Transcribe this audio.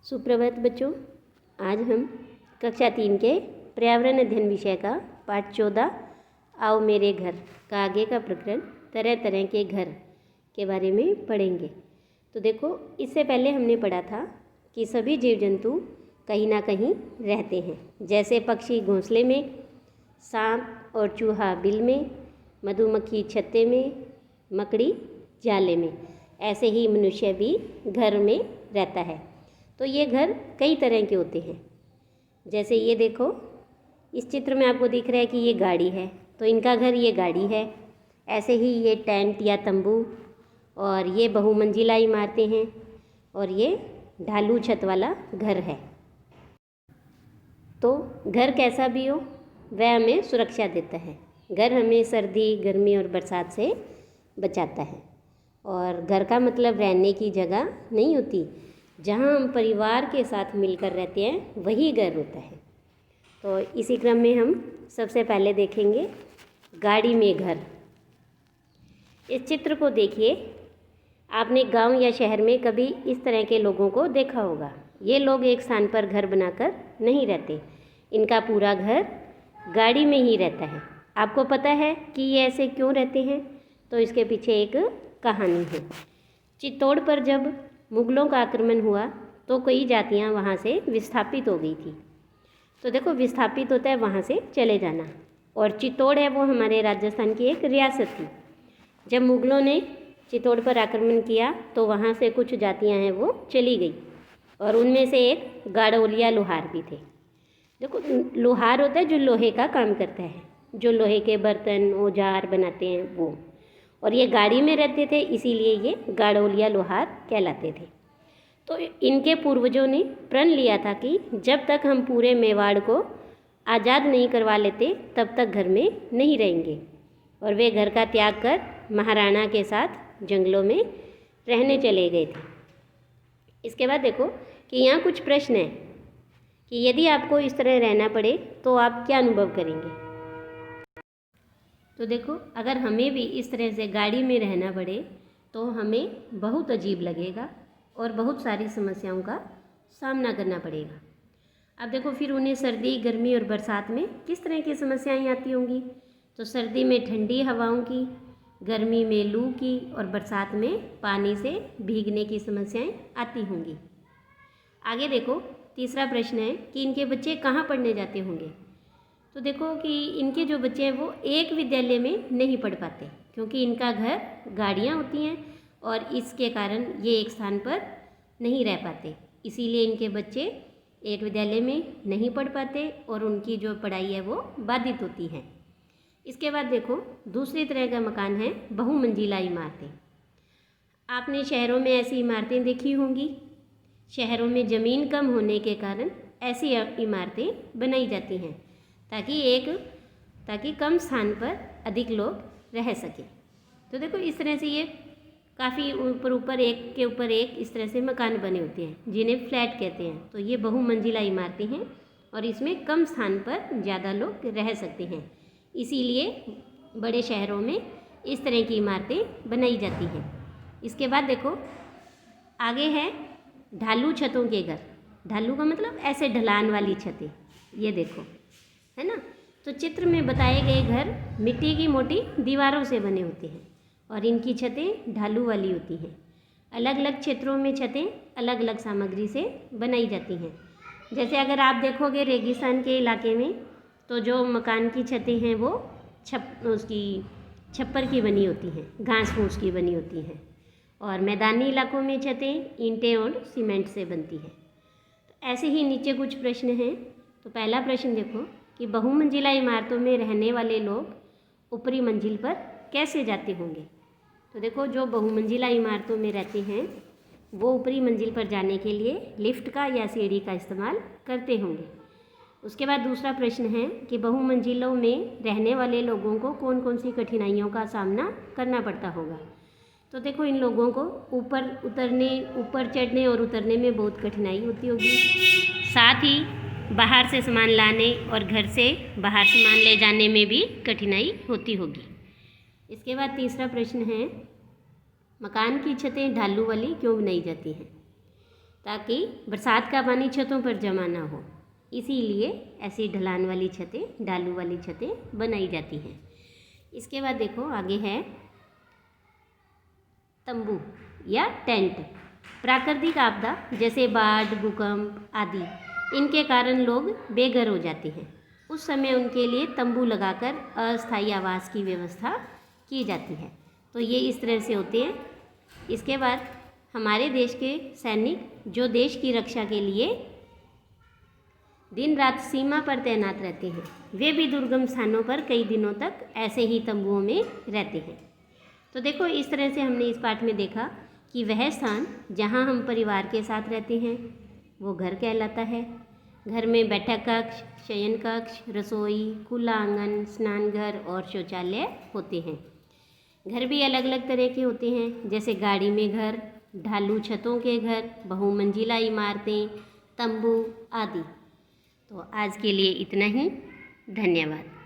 सुप्रभात बच्चों। आज हम कक्षा 3 के पर्यावरण अध्ययन विषय का पाठ 14 आओ मेरे घर का आगे का प्रकरण तरह तरह के घर के बारे में पढ़ेंगे। तो देखो, इससे पहले हमने पढ़ा था कि सभी जीव जंतु कहीं ना कहीं रहते हैं, जैसे पक्षी घोंसले में, सांप और चूहा बिल में, मधुमक्खी छत्ते में, मकड़ी जाले में। ऐसे ही मनुष्य भी घर में रहता है। तो ये घर कई तरह के होते हैं। जैसे ये देखो, इस चित्र में आपको दिख रहा है कि ये गाड़ी है, तो इनका घर ये गाड़ी है। ऐसे ही ये टेंट या तंबू, और ये बहुमंजिला इमारतें हैं, और ये ढालू छत वाला घर है। तो घर कैसा भी हो, वह हमें सुरक्षा देता है। घर हमें सर्दी, गर्मी और बरसात से बचाता है। और घर का मतलब रहने की जगह नहीं होती, जहाँ हम परिवार के साथ मिलकर रहते हैं वही घर होता है। तो इसी क्रम में हम सबसे पहले देखेंगे गाड़ी में घर। इस चित्र को देखिए। आपने गांव या शहर में कभी इस तरह के लोगों को देखा होगा। ये लोग एक स्थान पर घर बनाकर नहीं रहते, इनका पूरा घर गाड़ी में ही रहता है। आपको पता है कि ये ऐसे क्यों रहते हैं? तो इसके पीछे एक कहानी है। चित्तौड़ पर जब मुगलों का आक्रमण हुआ तो कई जातियां वहां से विस्थापित हो गई थी। तो देखो, विस्थापित होता है वहां से चले जाना। और चित्तौड़ है वो हमारे राजस्थान की एक रियासत थी। जब मुगलों ने चित्तौड़ पर आक्रमण किया तो वहां से कुछ जातियां हैं वो चली गई, और उनमें से एक गाड़ोलिया लोहार भी थे। देखो, लोहार होता है जो लोहे का काम करता है, जो लोहे के बर्तन औजार बनाते हैं वो। और ये गाड़ी में रहते थे, इसीलिए ये गाड़ोलिया लोहार कहलाते थे। तो इनके पूर्वजों ने प्रण लिया था कि जब तक हम पूरे मेवाड़ को आज़ाद नहीं करवा लेते तब तक घर में नहीं रहेंगे। और वे घर का त्याग कर महाराणा के साथ जंगलों में रहने चले गए थे। इसके बाद देखो कि यहाँ कुछ प्रश्न हैं कि यदि आपको इस तरह रहना पड़े तो आप क्या अनुभव करेंगे। तो देखो, अगर हमें भी इस तरह से गाड़ी में रहना पड़े तो हमें बहुत अजीब लगेगा और बहुत सारी समस्याओं का सामना करना पड़ेगा। अब देखो, फिर उन्हें सर्दी, गर्मी और बरसात में किस तरह की समस्याएं आती होंगी। तो सर्दी में ठंडी हवाओं की, गर्मी में लू की, और बरसात में पानी से भीगने की समस्याएं आती होंगी। आगे देखो, तीसरा प्रश्न है कि इनके बच्चे कहाँ पढ़ने जाते होंगे। तो देखो कि इनके जो बच्चे हैं वो एक विद्यालय में नहीं पढ़ पाते, क्योंकि इनका घर गाड़ियाँ होती हैं और इसके कारण ये एक स्थान पर नहीं रह पाते। इसीलिए इनके बच्चे एक विद्यालय में नहीं पढ़ पाते और उनकी जो पढ़ाई है वो बाधित होती है। इसके बाद देखो, दूसरी तरह का मकान है बहुमंजिला इमारतें। आपने शहरों में ऐसी इमारतें देखी होंगी। शहरों में ज़मीन कम होने के कारण ऐसी इमारतें बनाई जाती हैं ताकि कम स्थान पर अधिक लोग रह सकें। तो देखो, इस तरह से ये काफ़ी ऊपर एक के ऊपर एक इस तरह से मकान बने होते हैं, जिन्हें फ्लैट कहते हैं। तो ये बहुमंजिला इमारतें हैं और इसमें कम स्थान पर ज़्यादा लोग रह सकते हैं। इसीलिए बड़े शहरों में इस तरह की इमारतें बनाई जाती हैं। इसके बाद देखो, आगे है ढालू छतों के घर। ढालू का मतलब ऐसे ढलान वाली छतें, ये देखो, है ना। तो चित्र में बताए गए घर मिट्टी की मोटी दीवारों से बने होते हैं और इनकी छतें ढालू वाली होती हैं। अलग अलग क्षेत्रों में छतें अलग अलग सामग्री से बनाई जाती हैं। जैसे अगर आप देखोगे रेगिस्तान के इलाके में, तो जो मकान की छतें हैं वो छप्पर की बनी होती हैं, घास फूस की बनी होती हैं। और मैदानी इलाकों में छतें ईंटें और सीमेंट से बनती हैं। तो ऐसे ही नीचे कुछ प्रश्न हैं। तो पहला प्रश्न देखो कि बहुमंजिला इमारतों में रहने वाले लोग ऊपरी मंजिल पर कैसे जाते होंगे। तो देखो, जो बहुमंजिला इमारतों में रहते हैं वो ऊपरी मंजिल पर जाने के लिए लिफ्ट का या सीढ़ी का इस्तेमाल करते होंगे। उसके बाद दूसरा प्रश्न है कि बहुमंजिलों में रहने वाले लोगों को कौन कौन सी कठिनाइयों का सामना करना पड़ता होगा। तो देखो, इन लोगों को ऊपर चढ़ने और उतरने में बहुत कठिनाई होती होगी। साथ ही बाहर से सामान लाने और घर से बाहर सामान ले जाने में भी कठिनाई होती होगी। इसके बाद तीसरा प्रश्न है, मकान की छतें ढालू वाली क्यों बनाई जाती हैं। ताकि बरसात का पानी छतों पर जमा ना हो। इसीलिए ऐसी ढलान वाली छतें, ढालू वाली छतें बनाई जाती हैं। इसके बाद देखो आगे है तंबू या टेंट। प्राकृतिक आपदा जैसे बाढ़, भूकंप आदि, इनके कारण लोग बेघर हो जाते हैं। उस समय उनके लिए तंबू लगाकर अस्थायी आवास की व्यवस्था की जाती है। तो ये इस तरह से होते हैं। इसके बाद हमारे देश के सैनिक जो देश की रक्षा के लिए दिन रात सीमा पर तैनात रहते हैं, वे भी दुर्गम स्थानों पर कई दिनों तक ऐसे ही तंबुओं में रहते हैं। तो देखो इस तरह से हमने इस पाठ में देखा कि वह स्थान जहाँ हम परिवार के साथ रहते हैं वो घर कहलाता है। घर में बैठक कक्ष, शयन कक्ष, रसोई, खुला आंगन, स्नान घर और शौचालय होते हैं। घर भी अलग अलग तरह के होते हैं, जैसे गाड़ी में घर, ढालू छतों के घर, बहुमंजिला इमारतें, तंबू आदि। तो आज के लिए इतना ही। धन्यवाद।